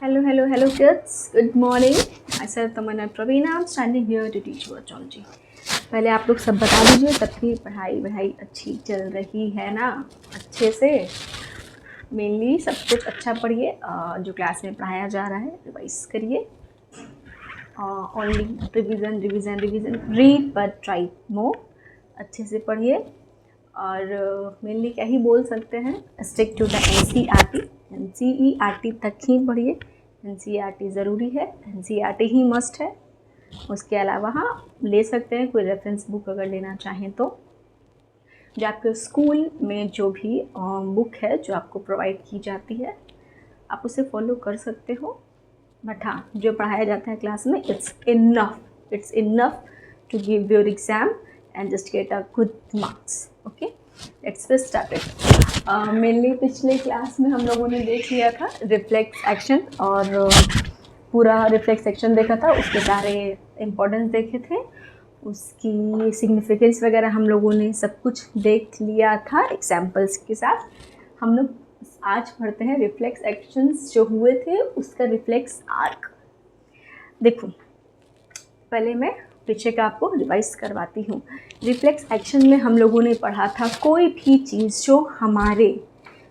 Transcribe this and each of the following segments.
Hello, hello, hello kids. Good morning. Myself Tamanna Pravina. I'm standing here to teach you astrology. पहले आप लोग सब बता दीजिए सबकी पढ़ाई अच्छी चल रही है ना, अच्छे से। मेनली सब कुछ अच्छा पढ़िए, जो क्लास में पढ़ाया जा रहा है रिवाइज करिए। Only revision revision revision, read but try मोर। अच्छे से पढ़िए और मेनली क्या ही बोल सकते हैं, स्टिक टू द NCERT तक ही पढ़िए। NCERT ज़रूरी है, NCERT ही मस्ट है। उसके अलावा हाँ ले सकते हैं कोई रेफरेंस बुक अगर लेना चाहें तो। जो आपके स्कूल में जो भी बुक है जो आपको प्रोवाइड की जाती है आप उसे फॉलो कर सकते हो। बट हाँ, जो पढ़ाया जाता है क्लास में it's enough to give your exam and just get a good marks. Okay, let's get started. Mainly पिछले क्लास में हम लोगों ने देख लिया था रिफ्लेक्स एक्शन और पूरा रिफ्लेक्स एक्शन देखा था, उसके सारे इम्पोर्टेंस देखे थे, उसकी सिग्निफिकेंस वगैरह हम लोगों ने सब कुछ देख लिया था एग्जाम्पल्स के साथ। हम लोग आज पढ़ते हैं रिफ्लेक्स एक्शंस जो हुए थे उसका रिफ्लेक्स आर्क। देखो पहले मैं पीछे का आपको रिवाइज करवाती हूँ। रिफ्लेक्स एक्शन में हम लोगों ने पढ़ा था कोई भी चीज़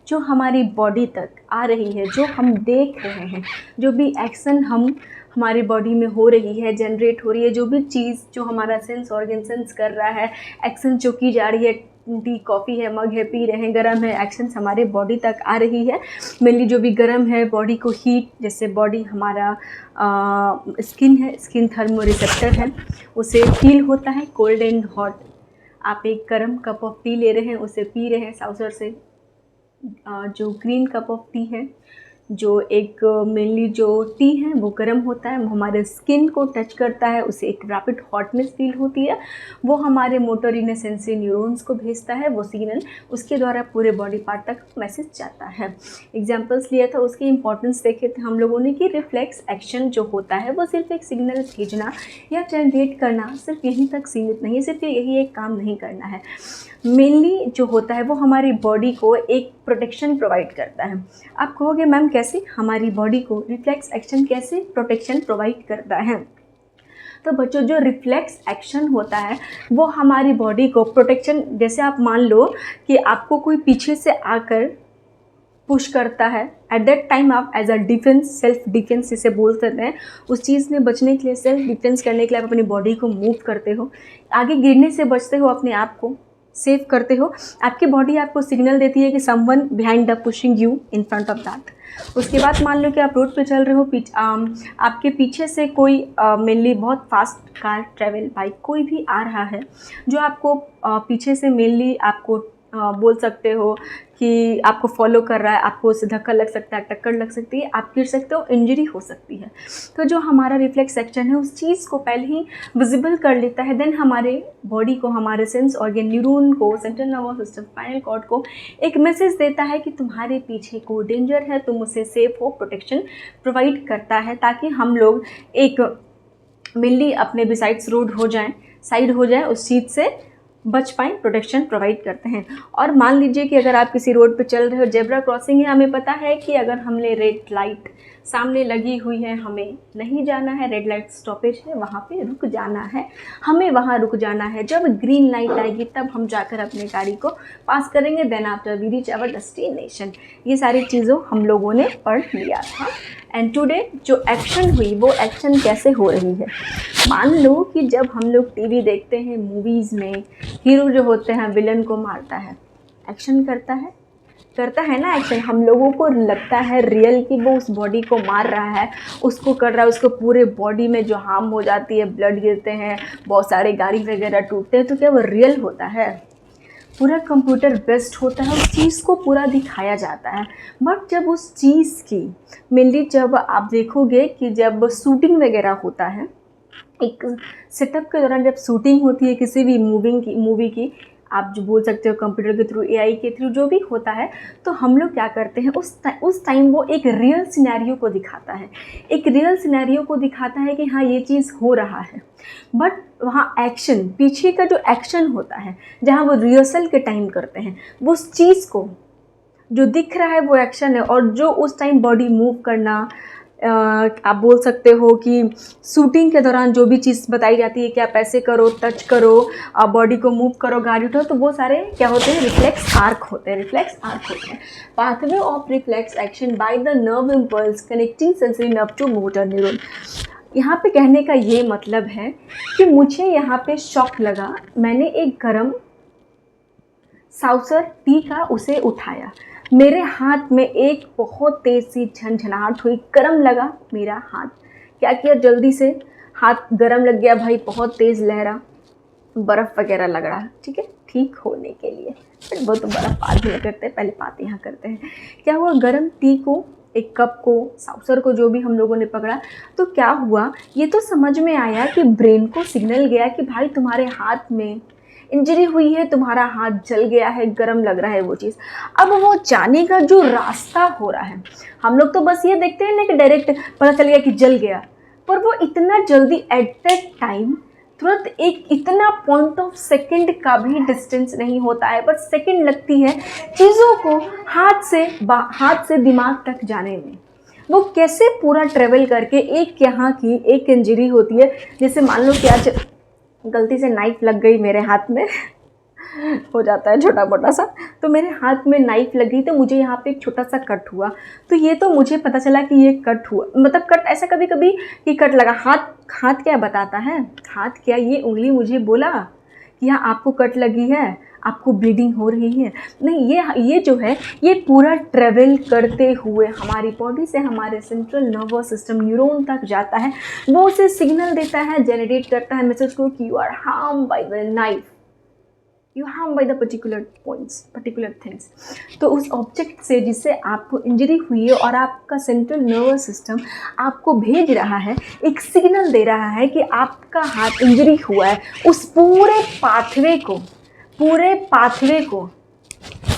जो हमारी बॉडी तक आ रही है, जो हम देख रहे हैं, जो भी एक्शन हमारी बॉडी में हो रही है, जनरेट हो रही है, जो भी चीज़ जो हमारा सेंस ऑर्गन सेंस कर रहा है, एक्शन जो की जा रही है, टी कॉफ़ी है, मग है, पी रहे हैं, गर्म है, एक्शंस हमारे बॉडी तक आ रही है। मेनली जो भी गर्म है बॉडी को हीट, जैसे बॉडी हमारा स्किन है, स्किन थर्मो रिसेप्टर है, उसे फील होता है कोल्ड एंड हॉट। आप एक गर्म कप ऑफ टी ले रहे हैं, उसे पी रहे हैं साउसर से। जो ग्रीन कप ऑफ टी है, जो एक मेनली जो टी है वो गर्म होता है, वो हमारे स्किन को टच करता है, उसे एक रैपिड हॉटनेस फील होती है, वो हमारे मोटर इन सेंसरी न्यूरॉन्स को भेजता है, वो सिग्नल उसके द्वारा पूरे बॉडी पार्ट तक मैसेज जाता है। एग्जांपल्स लिया था, उसकी इंपॉर्टेंस देखे थे हम लोगों ने कि रिफ्लेक्स एक्शन जो होता है वो सिर्फ एक सिग्नल भेजना या जनरेट करना सिर्फ यहीं तक सीमित नहीं है, सिर्फ यही एक काम नहीं करना है। मेनली जो होता है वो हमारी बॉडी को एक प्रोटेक्शन प्रोवाइड करता है। आप कहोगे मैम कैसे, हमारी बॉडी को रिफ्लेक्स एक्शन कैसे प्रोटेक्शन प्रोवाइड करता है? तो बच्चों जो रिफ्लेक्स एक्शन होता है वो हमारी बॉडी को प्रोटेक्शन, जैसे आप मान लो कि आपको कोई पीछे से आकर पुश करता है, एट दैट टाइम आप as a defence, self defence जिसे बोल सकते हैं, उस चीज़ में बचने के लिए, सेल्फ डिफेंस करने के लिए आप अपनी बॉडी को मूव करते हो, आगे गिरने से बचते हो, अपने आप को सेव करते हो। आपकी बॉडी आपको सिग्नल देती है कि someone behind the pushing you in front of that. उसके बाद मान लो कि आप रोड पे चल रहे हो, आपके पीछे से कोई मेनली बहुत फास्ट कार, ट्रैवल बाइक कोई भी आ रहा है जो आपको पीछे से मेनली आपको बोल सकते हो कि आपको फॉलो कर रहा है, आपको उससे धक्का लग सकता है, टक्कर लग सकती है, आप गिर सकते हो, इंजरी हो सकती है। तो जो हमारा रिफ्लेक्स एक्शन है उस चीज़ को पहले ही विजिबल कर लेता है, देन हमारे बॉडी को, हमारे सेंस ऑर्गन, न्यूरॉन को, central nervous system, spinal cord को एक मैसेज देता है कि तुम्हारे पीछे को डेंजर है, तुम उसे सेफ हो, प्रोटेक्शन प्रोवाइड करता है, ताकि हम लोग एक मेनली अपने बिसाइड्स रोड हो जाएँ, साइड हो जाए, उस चीज़ से बच पाएँ, प्रोटेक्शन प्रोवाइड करते हैं। और मान लीजिए कि अगर आप किसी रोड पे चल रहे हो, जेब्रा क्रॉसिंग है, हमें पता है कि अगर हमने रेड लाइट सामने लगी हुई है, हमें नहीं जाना है, रेड लाइट स्टॉपेज है, वहाँ पे रुक जाना है, हमें वहाँ रुक जाना है। जब ग्रीन लाइट आएगी तब हम जाकर अपने गाड़ी को पास करेंगे, then after we reach our destination. ये सारी चीज़ों हम लोगों ने पढ़ लिया था। एंड टुडे जो एक्शन हुई वो एक्शन कैसे हो रही है। मान लो कि जब हम लोग टीवी देखते हैं, मूवीज़ में हीरो जो होते हैं विलन को मारता है, एक्शन करता है ना एक्शन। हम लोगों को लगता है रियल कि वो उस बॉडी को मार रहा है, उसको कर रहा है, उसको पूरे बॉडी में जो हार्म हो जाती है, ब्लड गिरते हैं, बहुत सारे गाड़ी वगैरह टूटते हैं, तो क्या वो रियल होता है? पूरा कंप्यूटर बेस्ड होता है, उस चीज़ को पूरा दिखाया जाता है। बट जब उस चीज़ की मेनली जब आप देखोगे कि जब शूटिंग वगैरह होता है, एक सेटअप के दौरान जब शूटिंग होती है किसी भी मूवी की, आप जो बोल सकते हो कंप्यूटर के थ्रू, एआई के थ्रू, जो भी होता है, तो हम लोग क्या करते हैं उस टाइम वो एक रियल सिनेरियो को दिखाता है, एक रियल सिनेरियो को दिखाता है कि हाँ ये चीज़ हो रहा है। बट वहाँ एक्शन, पीछे का जो एक्शन होता है, जहाँ वो रिहर्सल के टाइम करते हैं, वो उस चीज़ को जो दिख रहा है वो एक्शन है, और जो उस टाइम बॉडी मूव करना, आप बोल सकते हो कि शूटिंग के दौरान जो भी चीज़ बताई जाती है कि आप ऐसे करो, टच करो, बॉडी को मूव करो, गाड़ी उठाओ, तो वो सारे क्या होते हैं, रिफ्लेक्स आर्क होते हैं, रिफ्लेक्स आर्क होते हैं। Pathway of reflex action by the nerve impulse connecting sensory nerve to motor neuron. यहाँ पे कहने का ये मतलब है कि मुझे यहाँ पे शॉक लगा, मैंने एक गरम साउसर टी का उसे उठाया, मेरे हाथ में एक बहुत तेज़ सी झनझनाहट हुई, गरम लगा मेरा हाथ। क्या किया, जल्दी से हाथ गरम लग गया भाई, बहुत तेज़ लहरा, बर्फ़ वगैरह लग रहा, ठीक है, ठीक होने के लिए। बट वो तो बर्फ़ बाद में करते हैं, पहले बात यहाँ करते हैं। क्या हुआ, गरम टी को, एक कप को, साउसर को, जो भी हम लोगों ने पकड़ा, तो क्या हुआ, ये तो समझ में आया कि ब्रेन को सिग्नल गया कि भाई तुम्हारे हाथ में इंजरी हुई है, तुम्हारा हाथ जल गया है, गरम लग रहा है वो चीज़। अब वो जाने का जो रास्ता हो रहा है, हम लोग तो बस ये देखते हैं ना कि डायरेक्ट पता चल गया कि जल गया, पर वो इतना जल्दी एट दैट टाइम तुरंत एक इतना पॉइंट ऑफ सेकंड का भी डिस्टेंस नहीं होता है, बस सेकंड लगती है चीज़ों को हाथ से दिमाग तक जाने में। वो कैसे पूरा ट्रेवल करके एक यहाँ की एक इंजरी होती है, जैसे मान लो कि आज गलती से नाइफ लग गई मेरे हाथ में हो जाता है छोटा मोटा सा, तो मेरे हाथ में नाइफ लग गई, तो मुझे यहाँ पे एक छोटा सा कट हुआ, तो ये तो मुझे पता चला कि ये कट हुआ, मतलब कट ऐसा कभी कभी कि कट लगा, हाथ क्या बताता है, हाथ क्या, ये उंगली मुझे बोला कि हाँ आपको कट लगी है, आपको ब्लीडिंग हो रही है, नहीं, ये जो है ये पूरा ट्रेवल करते हुए हमारी बॉडी से हमारे सेंट्रल नर्वस सिस्टम न्यूरॉन तक जाता है, वो उसे सिग्नल देता है, जनरेट करता है मैसेज को कि you are harm by the knife, you harm by the particular points, particular things. तो उस ऑब्जेक्ट से जिससे आपको इंजरी हुई है और आपका सेंट्रल नर्वस सिस्टम आपको भेज रहा है, एक सिग्नल दे रहा है कि आपका हाथ इंजरी हुआ है, उस पूरे पाथवे को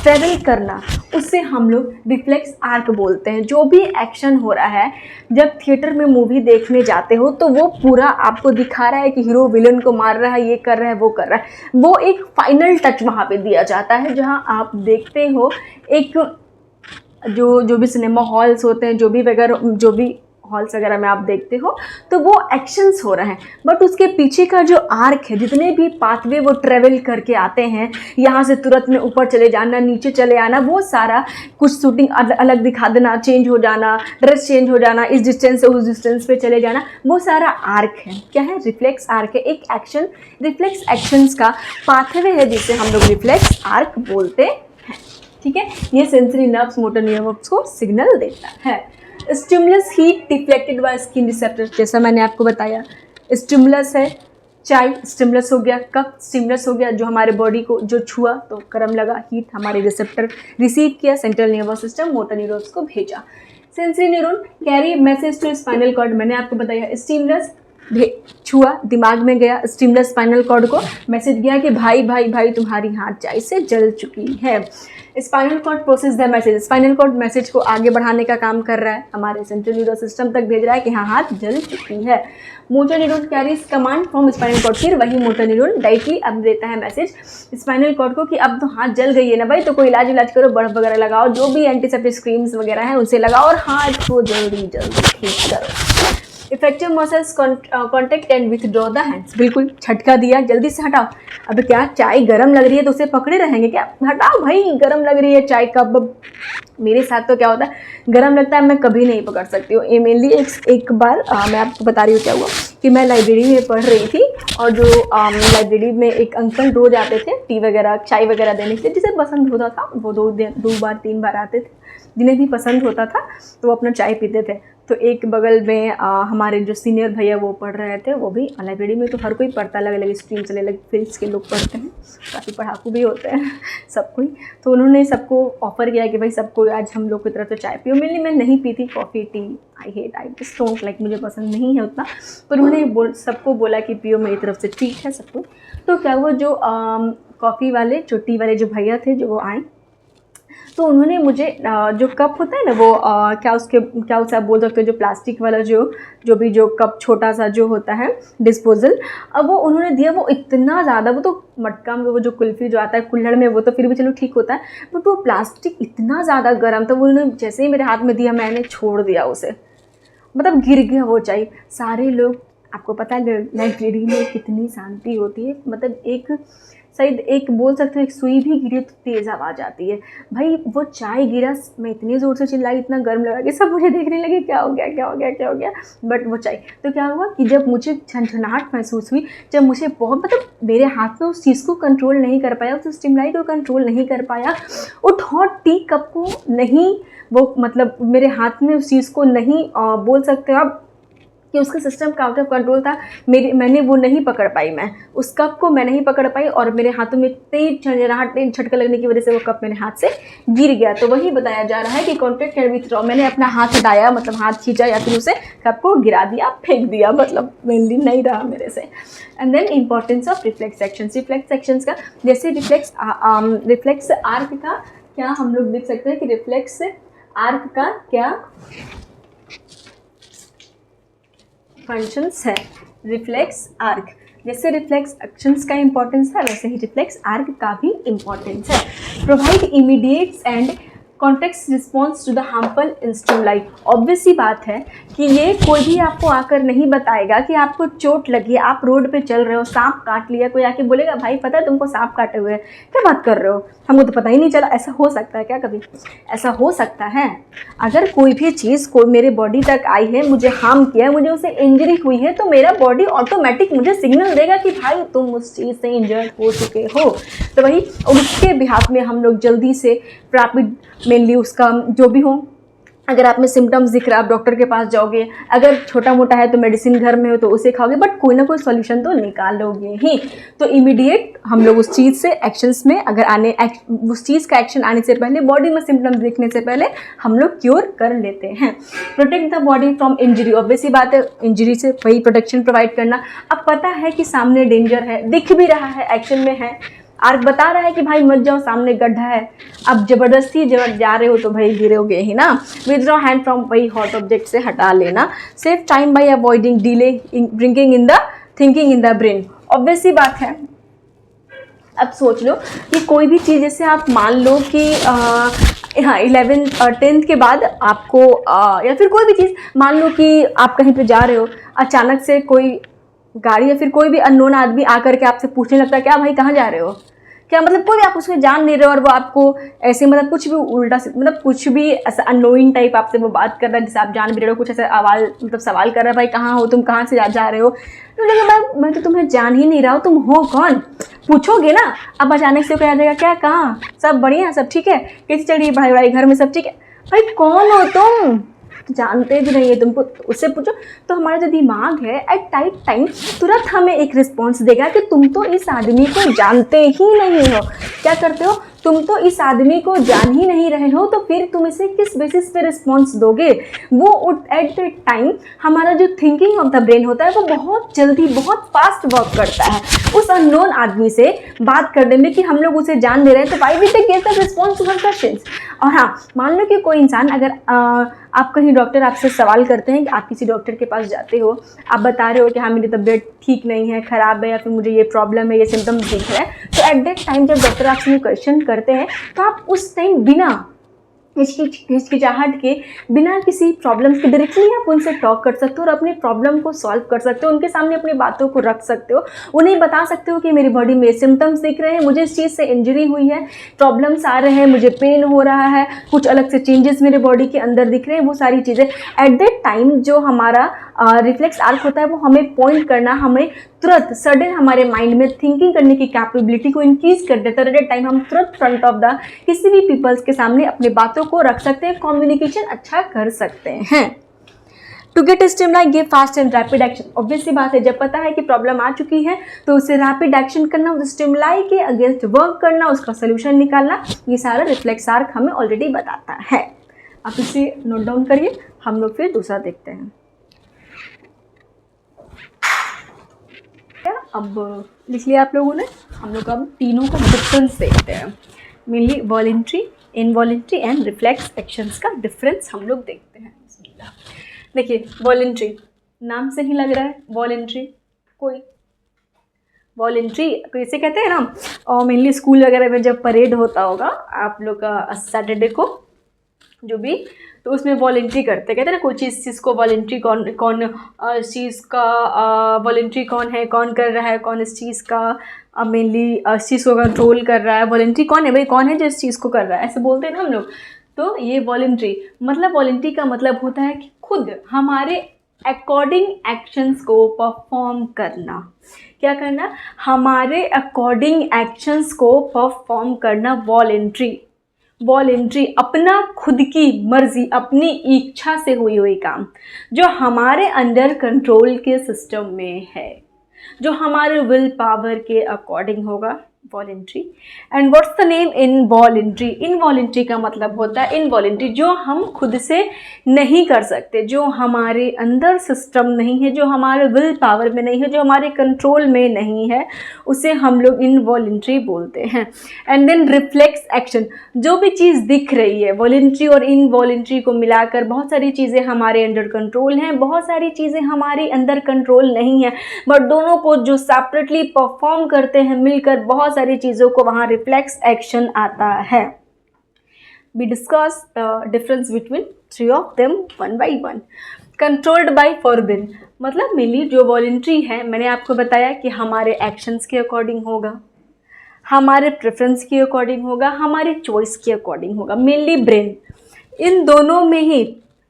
ट्रेवल करना, उससे हम लोग रिफ्लेक्स आर्क बोलते हैं। जो भी एक्शन हो रहा है, जब थिएटर में मूवी देखने जाते हो तो वो पूरा आपको दिखा रहा है कि हीरो विलन को मार रहा है, ये कर रहा है, वो कर रहा है, वो एक फाइनल टच वहाँ पे दिया जाता है, जहाँ आप देखते हो एक जो भी सिनेमा हॉल्स होते हैं, जो भी हॉल्स वगैरह में आप देखते हो, तो वो एक्शंस हो रहे हैं, बट उसके पीछे का जो आर्क है, जितने भी पाथवे वो ट्रेवल करके आते हैं, यहाँ से तुरंत में ऊपर चले जाना, नीचे चले आना, वो सारा कुछ शूटिंग अलग दिखा देना, चेंज हो जाना, ड्रेस चेंज हो जाना, इस डिस्टेंस से उस डिस्टेंस पे चले जाना, वो सारा आर्क है। क्या है, रिफ्लेक्स आर्क है, एक एक्शन, रिफ्लेक्स एक्शंस का पाथवे है, जिसे हम लोग रिफ्लेक्स आर्क बोलते हैं, ठीक है। ये सेंसरी नर्व्स मोटर न्यूरॉन्स को सिग्नल देता है। Stimulus heat deflected by skin receptor, जैसा मैंने आपको बताया, स्टिमुलस है, चाय स्टिमुलस हो गया, कप स्टिमुलस हो गया, जो हमारे बॉडी को जो छुआ तो गर्म लगा, हीट हमारे रिसेप्टर रिसीव किया, central nervous system motor neurons को भेजा। Sensory neuron carry message to spinal cord, मैंने आपको बताया, स्टिमुलस छुआ, दिमाग में गया, स्टिमुलस स्पाइनल कॉर्ड को मैसेज गया कि भाई भाई भाई तुम्हारी हाथ चाय से जल चुकी है। Spinal cord process the message, spinal cord message को आगे बढ़ाने का काम कर रहा है, हमारे सेंट्रल न्यूरस सिस्टम तक भेज रहा है कि हाँ हाथ जल चुकी है। Motor neuron carries command from spinal cord, फिर वही मोटर न्यूरॉन डायरेक्टली अब देता है मैसेज स्पाइनल कॉर्ड को कि अब तो हाथ जल गई है ना भाई, तो कोई इलाज करो, बर्फ वगैरह लगाओ, जो भी एंटीसेप्टिक क्रीम्स वगैरह है उसे लगाओ और हाथ को जल्दी ठीक करो। Effective muscles contact and withdraw the hands, बिल्कुल झटका दिया, जल्दी से हटाओ। अब क्या चाय गरम लग रही है तो उसे पकड़े रहेंगे क्या, हटाओ भाई, गरम लग रही है चाय कप। मेरे साथ तो क्या होता है, गरम लगता है, मैं कभी नहीं पकड़ सकती हूँ। ये मेनली एक बार मैं आपको बता रही हूँ क्या हुआ कि मैं लाइब्रेरी में पढ़ रही थी, और जो लाइब्रेरी में एक अंकल रोज आते थे टी वगैरह चाय वगैरह देने के लिए, जिसे पसंद होता था वो 2 बार आते थे, जिन्हें भी पसंद होता था तो वो अपना चाय पीते थे। तो एक बगल में हमारे जो सीनियर भैया वो पढ़ रहे थे, वो भी लाइब्रेरी में तो हर कोई पढ़ता, अलग अलग स्ट्रीम से अलग फील्ड्स के लोग पढ़ते हैं, काफ़ी पढ़ाकू भी होते हैं सब कोई। तो उन्होंने सबको ऑफ़र किया कि भाई सबको आज हम लोग की तरफ तो चाय पियो। मेनली मैं नहीं पीती coffee tea, I just don't like, मुझे पसंद नहीं है उतना, पर उन्होंने सबको बोला कि पियो, मेरी तरफ से ठीक है सबको। तो क्या वो जो कॉफ़ी वाले जो टी वाले जो भैया थे जो वो आए, तो उन्होंने मुझे जो कप होता है ना वो क्या उसे आप बोल सकते हो, जो प्लास्टिक वाला जो कप छोटा सा जो होता है डिस्पोजल, अब वो उन्होंने दिया, वो इतना ज़्यादा, वो तो मटका में वो जो कुल्फ़ी जो आता है कुल्हड़ में वो तो फिर भी चलो ठीक होता है, बट वो प्लास्टिक इतना ज़्यादा गर्म था, वो उन्होंने जैसे ही मेरे हाथ में दिया मैंने छोड़ दिया उसे, मतलब गिर गया वो चाय, सारे लोग, आपको पता है लाइब्रेरी में कितनी शांति होती है, मतलब एक शायद एक बोल सकते हो एक सुई भी गिरी तो तेज़ आवाज़ आती है। भाई वो चाय गिरा, मैं इतनी ज़ोर से चिल्लाई, इतना गर्म लगा कि सब मुझे देखने लगे क्या हो गया क्या हो गया क्या हो गया। बट वो चाय तो क्या हुआ कि जब मुझे झनझनाहट महसूस हुई, जब मुझे बहुत मतलब मेरे हाथ में उस चीज़ को कंट्रोल नहीं कर पाया, उस स्टिमुलाई को कंट्रोल नहीं कर पाया, उस हॉट टी कप को नहीं, वो मतलब मेरे हाथ में उस चीज़ को नहीं बोल सकते हो आप कि उसका सिस्टम का आउट ऑफ कंट्रोल था, मैंने वो नहीं पकड़ पाई, मैं उस कप को मैं नहीं पकड़ पाई और मेरे हाथों में तेज झंझनाहट, तेज झटका लगने की वजह से वो कप मेरे हाथ से गिर गया। तो वही बताया जा रहा है कि कॉन्टैक्ट कैन विथड्रॉ, मैंने अपना हाथ हटाया, मतलब हाथ खींचा या फिर उसे कप को गिरा दिया, फेंक दिया, मतलब मेनली नहीं रहा मेरे से। And then importance of reflex actions, reflex actions का जैसे रिफ्लेक्स आर्क का क्या हम लोग देख सकते हैं कि रिफ्लेक्स आर्क का क्या फंक्शंस है। रिफ्लेक्स आर्क, जैसे रिफ्लेक्स एक्शंस का इंपॉर्टेंस है वैसे ही रिफ्लेक्स आर्क का भी इंपॉर्टेंस है। Provide immediate and context response to the harmful stimuli. Obvious सी बात है कि ये कोई भी आपको आकर नहीं बताएगा कि आपको चोट लगी है, आप रोड पे चल रहे हो, सांप काट लिया, कोई आके बोलेगा भाई पता है तुमको सांप काटे हुए हैं, क्या बात कर रहे हो, हमको तो पता ही नहीं चला। ऐसा हो सकता है क्या कभी? ऐसा हो सकता है। अगर कोई भी चीज़ कोई मेरे बॉडी तक आई है, मुझे हार्म किया है, मुझे उसे इंजरी हुई है, तो मेरा बॉडी ऑटोमेटिक मुझे सिग्नल देगा कि भाई तुम उस चीज़ से इंजर्ड हो चुके हो। तो वही उसके बिहाफ में हम लोग जल्दी से रैपिड, मेनली उसका जो भी हो, अगर आप में सिम्टम्स दिख रहा है आप डॉक्टर के पास जाओगे, अगर छोटा मोटा है तो मेडिसिन घर में हो तो उसे खाओगे, बट कोई ना कोई सॉल्यूशन तो निकालोगे ही। तो इमीडिएट हम लोग उस चीज़ से एक्शंस में अगर उस चीज़ का एक्शन आने से पहले, बॉडी में सिम्टम्स दिखने से पहले हम लोग क्योर कर लेते हैं। Protect the body from injury, obvious ही बात है इंजरी से वही प्रोटेक्शन प्रोवाइड करना। अब पता है कि सामने डेंजर है, दिख भी रहा है, एक्शन में है, आर्क बता रहा है कि भाई मत जाओ सामने गड्ढा है, अब जबरदस्ती जा रहे हो तो भाई गिरोगे ही ना। विथड्रॉ हैंड फ्रॉम, वही हॉट ऑब्जेक्ट से हटा लेना। Save time by avoiding delay bringing in the thinking in the brain, obvious सी बात है। अब सोच लो कि कोई भी चीज़, जैसे आप मान लो कि हाँ 11th और 10th के बाद आपको या फिर कोई भी चीज़, मान लो कि आप कहीं पे जा रहे हो, अचानक से कोई गाड़ी या फिर कोई भी अननोन आदमी आकर के आपसे पूछने लगता है क्या भाई कहाँ जा रहे हो, क्या मतलब कोई भी आप उसमें जान नहीं रहे हो और वो आपको ऐसे मतलब कुछ भी उल्टा मतलब कुछ भी ऐसा अनोइंग टाइप आपसे वो बात कर रहा है जिसे आप जान भी रहे हो, कुछ ऐसा आवाज़ मतलब सवाल कर रहा है भाई कहाँ हो तुम, कहाँ से जा रहे हो, तो लगे मैं तो तुम्हें जान ही नहीं रहा हूँ, तुम हो कौन, पूछोगे ना। अब अचानक से कह जाएगा क्या कहाँ, सब बढ़िया, सब ठीक है, कैसी चल रही है पढ़ाई वढ़ाई, घर में सब ठीक है, भाई कौन हो तुम, जानते भी नहीं है तुमको, उससे पूछो। तो हमारा जो दिमाग है एट टाइम तुरंत हमें एक रिस्पॉन्स देगा कि तुम तो इस आदमी को जानते ही नहीं हो, क्या करते हो तुम तो इस आदमी को जान ही नहीं रहे हो, तो फिर तुम इसे किस बेसिस पे रिस्पॉन्स दोगे। वो एट द टाइम हमारा जो थिंकिंग ऑफ द ब्रेन होता है वो बहुत जल्दी बहुत फास्ट वर्क करता है उस अननोन आदमी से बात करने में कि हम लोग उसे जान दे रहे हैं, तो why we take response to her questions. और हाँ मान लो कि कोई इंसान, अगर आप कहीं डॉक्टर आपसे सवाल करते हैं कि आप किसी डॉक्टर के पास जाते हो, आप बता रहे हो कि हाँ मेरी तबीयत ठीक नहीं है, ख़राब है, या फिर मुझे ये प्रॉब्लम है, ये सिम्टम्स दिख रहे हैं, तो एट दैट टाइम जब डॉक्टर आपसे क्वेश्चन करते हैं तो आप उस टाइम बिना हिचकिचाहट के, बिना किसी प्रॉब्लम्स के डायरेक्टली आप उनसे टॉक कर सकते हो और अपने प्रॉब्लम को सॉल्व कर सकते हो, उनके सामने अपनी बातों को रख सकते हो, उन्हें बता सकते हो कि मेरी बॉडी में सिम्टम्स दिख रहे हैं, मुझे इस चीज़ से इंजरी हुई है, प्रॉब्लम्स आ रहे हैं, मुझे पेन हो रहा है, कुछ अलग से चेंजेस मेरे बॉडी के अंदर दिख रहे हैं, वो सारी चीज़ें एट दैट टाइम जो हमारा रिफ्लेक्स आर्क होता है वो हमें पॉइंट करना, हमें तुरंत सडन हमारे माइंड में थिंकिंग करने की कैपेबिलिटी को इंक्रीज कर देता है। एट दैट टाइम हम तुरंत फ्रंट ऑफ द किसी भी पीपल्स के सामने अपनी बातों को रख सकते हैं, कम्युनिकेशन अच्छा कर सकते हैं। To get stimuli give fast and rapid action, obvious सी बात है, जब पता है कि प्रॉब्लम आ चुकी है तो उसे रैपिड एक्शन करना, उस स्टिमुलाई के अगेंस्ट वर्क करना, उसका सोल्यूशन निकालना, ये सारा रिफ्लेक्स आर्क हमें ऑलरेडी बताता है। आप इसे नोट डाउन करिए, हम लोग फिर दूसरा देखते हैं। अब लिख लिया आप लोगों ने, हम लोग अब तीनों का डिफरेंस देखते हैं, mainly voluntary, involuntary and reflex actions का डिफरेंस हम लोग देखते हैं। देखिए वॉलेंट्री, नाम से ही लग रहा है वॉलेंट्री, कोई वॉलेंट्री इसे कहते हैं ना, और मेनली स्कूल वगैरह में जब परेड होता होगा आप लोग का सैटरडे को जो भी, तो उसमें वॉलेंट्री करते, कहते हैं ना कोई चीज़ को वॉलेंट्री, कौन इस चीज़ का वॉलेंट्री कौन है, कौन कर रहा है, कौन इस चीज़ का मेनली इस चीज़ को कंट्रोल कर रहा है, वॉलेंट्री कौन है भाई, कौन है जो इस चीज़ को कर रहा है, ऐसे बोलते हैं ना हम लोग। तो ये वॉलेंट्री मतलब, वॉलेंट्री का मतलब होता है कि खुद हमारे अकॉर्डिंग एक्शंस को परफॉर्म करना। क्या करना? हमारे अकॉर्डिंग एक्शंस को परफॉर्म करना, वॉलेंट्री। वॉलेंट्री अपना खुद की मर्जी, अपनी इच्छा से हुई काम जो हमारे अंडर कंट्रोल के सिस्टम में है, जो हमारे विल पावर के अकॉर्डिंग होगा, voluntary. And what's the name? Involuntary. Involuntary का मतलब होता है इनवॉलेंट्री, जो हम खुद से नहीं कर सकते, जो हमारे अंदर सिस्टम नहीं है, जो हमारे विल पावर में नहीं है, जो हमारे कंट्रोल में नहीं है, उसे हम लोग इनवॉलेंट्री बोलते हैं। एंड देन रिफ्लेक्स एक्शन, जो भी चीज़ दिख रही है, वॉलेंट्री और इनवॉलेंट्री को मिलाकर बहुत सारी चीज़ें हमारे अंडर कंट्रोल हैं, बहुत सारी चीज़ें हमारे अंदर कंट्रोल नहीं है, बट दोनों को जो सेपरेटली परफॉर्म करते हैं मिलकर, बहुत सारी चीज़ों को वहाँ रिफ्लेक्स एक्शन आता है। We discuss the difference between three of them one by one. Controlled by forbidden मतलब मेनली जो वॉलेंट्री है, मैंने आपको बताया कि हमारे एक्शंस के अकॉर्डिंग होगा, हमारे प्रेफरेंस के अकॉर्डिंग होगा, हमारी चॉइस के अकॉर्डिंग होगा। मेनली ब्रेन, इन दोनों में ही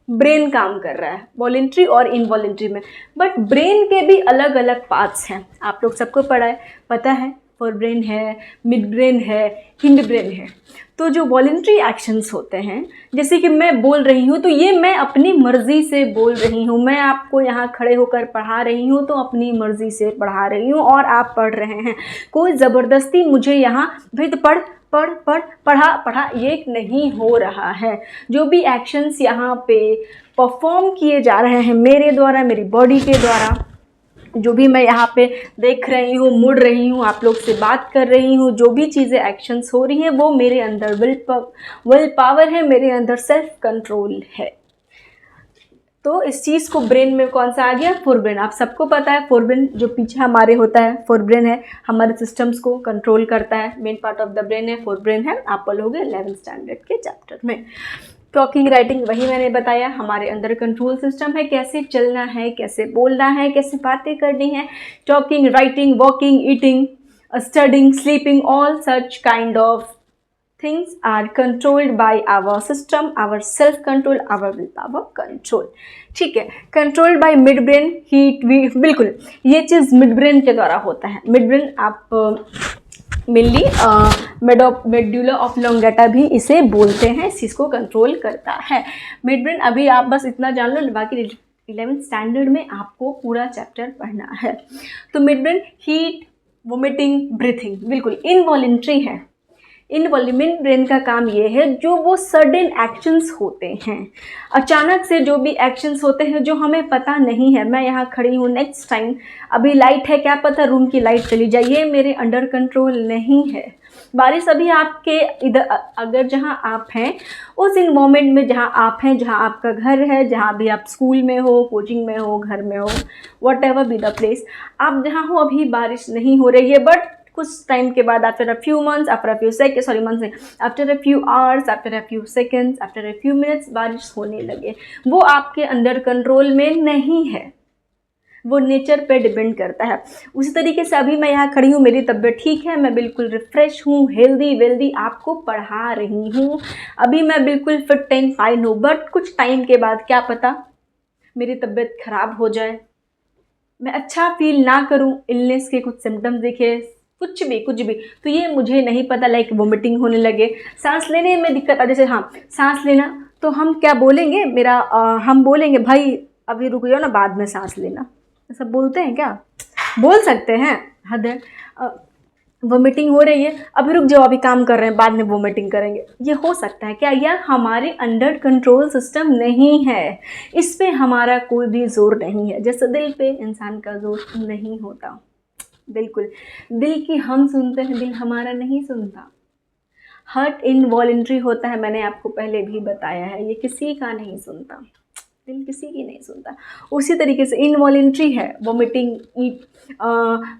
ब्रेन काम कर रहा है, वॉलेंट्री और इनवॉलेंट्री में। बट ब्रेन के भी अलग अलग पार्ट्स हैं, आप लोग सबको पता है, फोर ब्रेन है, मिड ब्रेन है, हिंड ब्रेन है। तो जो वॉलेंट्री एक्शंस होते हैं, जैसे कि मैं बोल रही हूँ तो ये मैं अपनी मर्ज़ी से बोल रही हूँ, मैं आपको यहाँ खड़े होकर पढ़ा रही हूँ तो अपनी मर्ज़ी से पढ़ा रही हूँ और आप पढ़ रहे हैं, कोई ज़बरदस्ती मुझे यहाँ भाई तो पढ़ा ये नहीं हो रहा है। जो भी एक्शंस यहाँ पे परफॉर्म किए जा रहे हैं मेरे द्वारा, मेरी बॉडी के द्वारा, जो भी मैं यहाँ पे देख रही हूँ, मुड़ रही हूँ, आप लोग से बात कर रही हूँ, जो भी चीज़ें एक्शंस हो रही हैं वो मेरे अंदर विल पावर है, मेरे अंदर सेल्फ कंट्रोल है। तो इस चीज़ को ब्रेन में कौन सा आ गया? फोरब्रेन। आप सबको पता है फोरब्रेन जो पीछे हमारे होता है, फोरब्रेन है, हमारे सिस्टम्स को कंट्रोल करता है, main part of the brain है, फोरब्रेन है। आप पढ़ोगे 11th स्टैंडर्ड के चैप्टर में। टॉकिंग राइटिंग वही मैंने बताया, हमारे अंदर कंट्रोल सिस्टम है, कैसे चलना है, कैसे बोलना है, कैसे बातें करनी है। Talking, writing, walking, eating, studying, sleeping, all such kind of things are controlled by our system, our self control, our willpower control। ठीक है, controlled by mid brain, heat, बिल्कुल ये चीज़ मिड ब्रेन के द्वारा होता है। मिड ब्रेन आप mainly medulla oblongata भी इसे बोलते हैं, इस चीज़ को कंट्रोल करता है मिड ब्रेन। अभी आप बस इतना जान लो, बाकी 11th स्टैंडर्ड में आपको पूरा चैप्टर पढ़ना है। तो mid brain, heat, vomiting, breathing, बिल्कुल इनवॉलेंट्री है। इनवॉल्वमेंट ब्रेन का काम ये है, जो वो सडन एक्शंस होते हैं, अचानक से जो भी एक्शंस होते हैं जो हमें पता नहीं है, मैं यहाँ खड़ी हूँ, नेक्स्ट टाइम अभी लाइट है, क्या पता रूम की लाइट चली जाए, ये मेरे अंडर कंट्रोल नहीं है। बारिश अभी आपके इधर, अगर जहाँ आप हैं उस इन्वायरमेंट में जहाँ आप हैं, जहाँ आपका घर है, जहाँ भी आप स्कूल में हो, कोचिंग में हो, घर में हो, what ever be the place, आप जहाँ हो अभी बारिश नहीं हो रही है, बट कुछ टाइम के बाद, after a few months, after a few seconds, sorry months नहीं, after a few hours, after a few seconds, after a few minutes बारिश होने लगे, वो आपके अंडर कंट्रोल में नहीं है, वो नेचर पे डिपेंड करता है। उसी तरीके से अभी मैं यहाँ खड़ी हूँ, मेरी तबीयत ठीक है, मैं बिल्कुल रिफ्रेश हूँ, हेल्दी वेल्दी आपको पढ़ा रही हूँ, अभी मैं बिल्कुल फिट एंड फाइन हूँ, बट कुछ टाइम के बाद क्या पता मेरी तबीयत खराब हो जाए, मैं अच्छा फील ना करूँ, इलनेस के कुछ सिम्टम्स दिखे, कुछ भी, तो ये मुझे नहीं पता, लाइक वोमिटिंग होने लगे, सांस लेने में दिक्कत आ, जैसे हाँ सांस लेना, तो हम क्या बोलेंगे, हम बोलेंगे भाई अभी रुक जाओ ना, बाद में सांस लेना, ऐसा बोलते हैं क्या? बोल सकते हैं, हद है। वोमिटिंग हो रही है, अभी रुक जाओ, अभी काम कर रहे हैं, बाद में वोमिटिंग करेंगे, ये हो सकता है क्या? यह हमारे अंडर कंट्रोल सिस्टम नहीं है, इस पे हमारा कोई भी जोर नहीं है, जैसे दिल पे इंसान का जोर नहीं होता। बिल्कुल, दिल की हम सुनते हैं, दिल हमारा नहीं सुनता। हार्ट इनवॉलेंट्री होता है, मैंने आपको पहले भी बताया है, ये किसी का नहीं सुनता, दिल किसी की नहीं सुनता। उसी तरीके से इनवॉलेंट्री है, vomiting,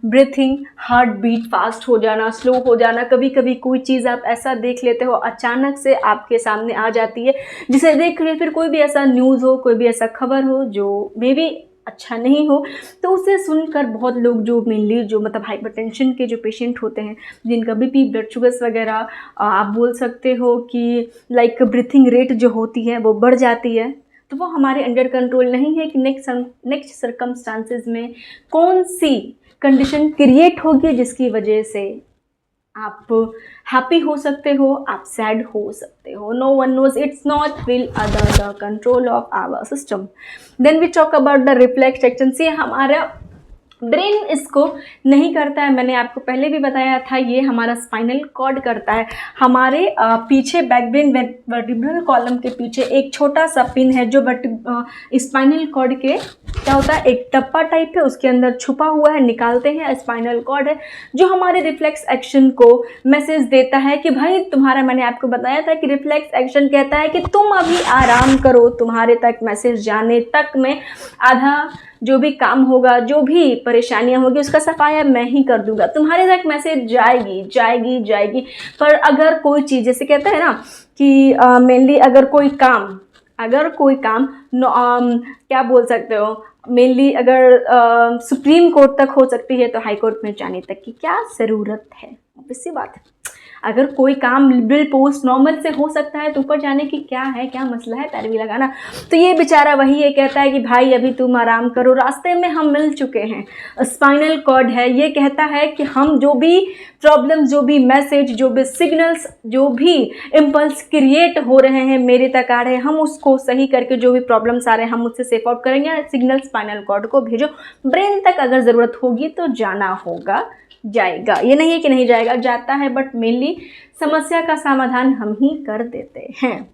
breathing, heart beat fast हो जाना, स्लो हो जाना। कभी कभी कोई चीज़ आप ऐसा देख लेते हो, अचानक से आपके सामने आ जाती है, जिसे देख के फिर कोई भी ऐसा न्यूज़ हो, कोई भी ऐसा खबर हो जो मे बी अच्छा नहीं हो, तो उसे सुनकर बहुत लोग जो मेनली जो मतलब हाइपरटेंशन के जो पेशेंट होते हैं, जिनका बीपी, ब्लड शुगर्स वगैरह, आप बोल सकते हो कि लाइक ब्रीथिंग रेट जो होती है वो बढ़ जाती है, तो वो हमारे अंडर कंट्रोल नहीं है कि नेक्स्ट सर्कमस्टांसेस में कौन सी कंडीशन क्रिएट होगी जिसकी वजह से आप हैप्पी हो सकते हो, आप सैड हो सकते हो। No one knows, it's not will under the control of our system. Then we talk about the reflex action. से हमारा ब्रेन इसको नहीं करता है, मैंने आपको पहले भी बताया था, ये हमारा स्पाइनल कॉर्ड करता है। हमारे पीछे बैक ब्रेन वर्टिब्रल कॉलम के पीछे एक छोटा सा पिन है जो स्पाइनल कॉर्ड के क्या होता है, एक टप्पा टाइप है, उसके अंदर छुपा हुआ है, निकालते हैं, स्पाइनल कॉर्ड है जो हमारे रिफ्लेक्स एक्शन को मैसेज देता है कि भाई तुम्हारा, मैंने आपको बताया था कि रिफ्लेक्स एक्शन कहता है कि तुम अभी आराम करो, तुम्हारे तक मैसेज जाने तक में आधा जो भी काम होगा, जो भी परेशानियां होगी, उसका सफाया मैं ही कर दूंगा, तुम्हारे तक मैसेज जाएगी जाएगी जाएगी। पर अगर कोई चीज़, जैसे कहते हैं ना कि मेनली अगर कोई काम क्या बोल सकते हो, मेनली अगर सुप्रीम कोर्ट तक हो सकती है तो हाई कोर्ट में जाने तक की क्या ज़रूरत है? ऑब्वियस बात है। अगर कोई काम बिल पोस्ट नॉर्मल से हो सकता है तो ऊपर जाने की क्या है, क्या मसला है पैरवी लगाना? तो ये बेचारा वही ये कहता है कि भाई अभी तुम आराम करो, रास्ते में हम मिल चुके हैं। स्पाइनल कॉर्ड है, ये कहता है कि हम जो भी प्रॉब्लम, जो भी मैसेज, जो भी सिग्नल्स, जो भी इम्पल्स क्रिएट हो रहे हैं मेरे तक आ रहे हैं, हम उसको सही करके जो भी प्रॉब्लम्स आ रहे हैं हम उससे सेफ आउट करेंगे। सिग्नल स्पाइनल कॉर्ड को भेजो, ब्रेन तक अगर ज़रूरत होगी तो जाना होगा, जाएगा। ये नहीं है कि नहीं जाएगा, जाता है, बट मेनली समस्या का समाधान हम ही कर देते हैं।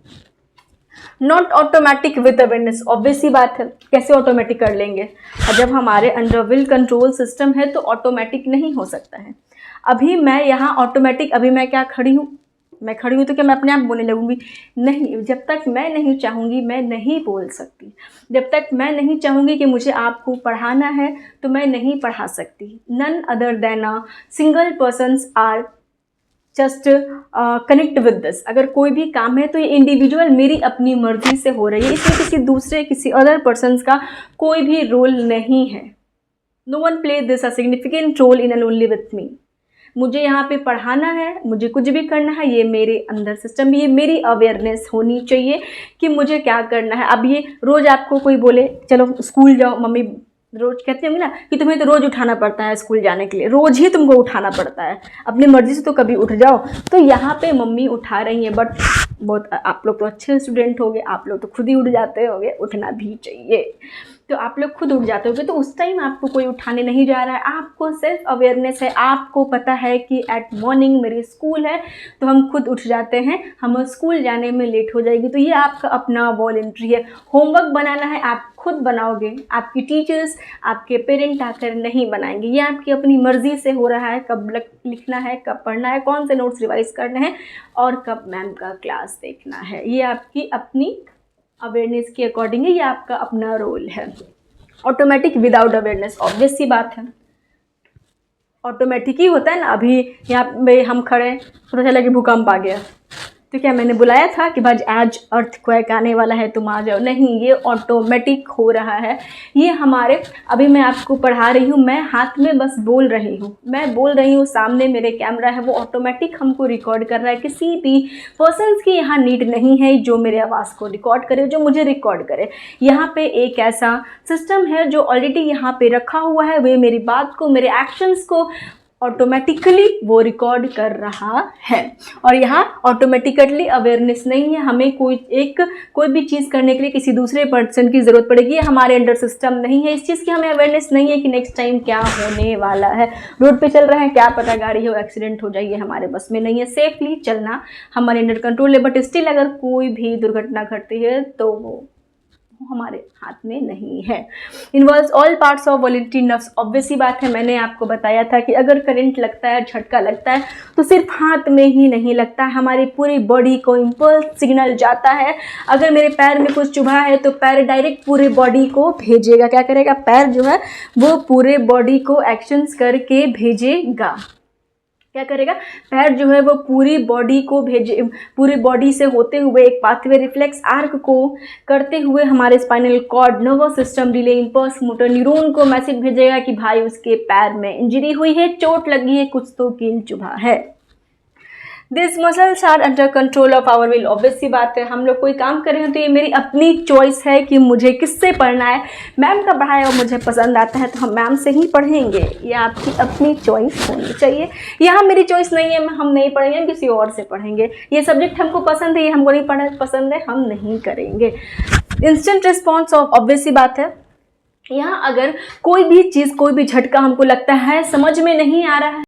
Not automatic with awareness. Obvious ही बात है, कैसे ऑटोमेटिक कर लेंगे? और जब हमारे अंडर विल कंट्रोल सिस्टम है तो ऑटोमेटिक नहीं हो सकता है। अभी मैं यहाँ ऑटोमेटिक, अभी मैं क्या खड़ी हूँ, मैं खड़ी हूँ तो क्या मैं अपने आप बोलने लगूंगी? नहीं, जब तक मैं नहीं चाहूँगी मैं नहीं बोल सकती। जब तक मैं नहीं चाहूँगी कि मुझे आपको पढ़ाना है तो मैं नहीं पढ़ा सकती। None other than a single persons are just connect with this. अगर कोई भी काम है तो ये इंडिविजुअल मेरी अपनी मर्जी से हो रही है, इसमें किसी दूसरे, किसी अदर पर्सन्स का कोई भी रोल नहीं है। No one play this a significant role in and only with me. मुझे यहाँ पे पढ़ाना है, मुझे कुछ भी करना है, ये मेरे अंदर सिस्टम, ये मेरी अवेयरनेस होनी चाहिए कि मुझे क्या करना है। अब ये रोज़ आपको कोई बोले चलो स्कूल जाओ, मम्मी रोज़ कहती होंगी ना कि तुम्हें तो रोज़ उठाना पड़ता है स्कूल जाने के लिए, रोज़ ही तुमको उठाना पड़ता है, अपनी मर्ज़ी से तो कभी उठ जाओ। तो यहाँ पे मम्मी उठा रही हैं, बट बहुत आप लोग तो अच्छे स्टूडेंट होंगे, आप लोग तो खुद ही उठ जाते होंगे, उठना भी चाहिए। तो आप लोग खुद उठ जाते होगे, तो उस टाइम आपको कोई उठाने नहीं जा रहा है, आपको सेल्फ अवेयरनेस है, आपको पता है कि एट मॉर्निंग मेरी स्कूल है तो हम खुद उठ जाते हैं, हम स्कूल जाने में लेट हो जाएगी। तो ये आपका अपना वॉलंटरी है। होमवर्क बनाना है आप खुद बनाओगे, आपकी टीचर्स, आपके पेरेंट आकर नहीं बनाएंगे। ये आपकी अपनी मर्जी से हो रहा है, कब लिखना है, कब पढ़ना है, कौन से नोट्स रिवाइज करने हैं और कब मैम का क्लास देखना है। ये आपकी अपनी अवेयरनेस के अकॉर्डिंग है, ये आपका अपना रोल है। ऑटोमेटिक विदाउट अवेयरनेस, ऑब्वियस सी बात है, ऑटोमेटिक ही होता है ना। अभी यहाँ पे हम खड़े, पता चला कि भूकंप आ गया, तो क्या मैंने बुलाया था कि भाई आज अर्थक्वेक आने वाला है तुम आ जाओ? नहीं, ये ऑटोमेटिक हो रहा है। ये हमारे, अभी मैं आपको पढ़ा रही हूँ, मैं हाथ में बस बोल रही हूँ, मैं बोल रही हूँ, सामने मेरे कैमरा है, वो ऑटोमेटिक हमको रिकॉर्ड कर रहा है। किसी भी पर्सन्स की यहाँ नीड नहीं है जो मेरे आवाज़ को रिकॉर्ड करे, जो मुझे रिकॉर्ड करे। यहाँ पे एक ऐसा सिस्टम है जो ऑलरेडी यहाँ पे रखा हुआ है, वे मेरी बात को, मेरे एक्शंस को ऑटोमेटिकली वो रिकॉर्ड कर रहा है। और यहाँ ऑटोमेटिकली अवेयरनेस नहीं है, हमें कोई भी चीज़ करने के लिए किसी दूसरे पर्सन की ज़रूरत पड़ेगी, ये हमारे अंडर सिस्टम नहीं है। इस चीज़ की हमें अवेयरनेस नहीं है कि नेक्स्ट टाइम क्या होने वाला है। रोड पे चल रहे हैं, क्या पता गाड़ी हो, एक्सीडेंट हो जाए, ये हमारे बस में नहीं है। सेफली चलना हमारे अंडर कंट्रोल है, बट स्टिल अगर कोई भी दुर्घटना घटती है तो वो वो हमारे हाथ में नहीं है। Involves all parts of voluntary nerves, obvious सी बात है, मैंने आपको बताया था कि अगर करंट लगता है, झटका लगता है तो सिर्फ हाथ में ही नहीं लगता, हमारी पूरी बॉडी को इम्पल्स सिग्नल जाता है। अगर मेरे पैर में कुछ चुभा है तो पैर डायरेक्ट पूरे बॉडी को भेजेगा, क्या करेगा, पैर जो है वो पूरे बॉडी को एक्शंस करके भेजेगा। क्या करेगा, पैर जो है वो पूरी बॉडी को भेजे, पूरी बॉडी से होते हुए एक पाथवे रिफ्लेक्स आर्क को करते हुए हमारे spinal cord, nervous system, relay, impulse motor neuron को मैसेज भेजेगा कि भाई उसके पैर में इंजरी हुई है, चोट लगी है, कुछ तो कील चुभा है। This muscles are under control of our will, obvious सी बात है, हम लोग कोई काम कर रहे हैं तो ये मेरी अपनी चॉइस है कि मुझे किससे पढ़ना है। मैम का पढ़ाया और मुझे पसंद आता है तो हम मैम से ही पढ़ेंगे, ये आपकी अपनी चॉइस होनी चाहिए। यहाँ मेरी चॉइस नहीं है, हम नहीं पढ़ेंगे, हम किसी और से पढ़ेंगे। ये सब्जेक्ट हमको पसंद है, ये हमको नहीं पढ़ना पसंद है, हम नहीं करेंगे। इंस्टेंट रिस्पॉन्स ऑफ, ऑब्वियस सी बात है, यहाँ अगर कोई भी चीज़, कोई भी झटका हमको लगता है समझ में नहीं आ रहा है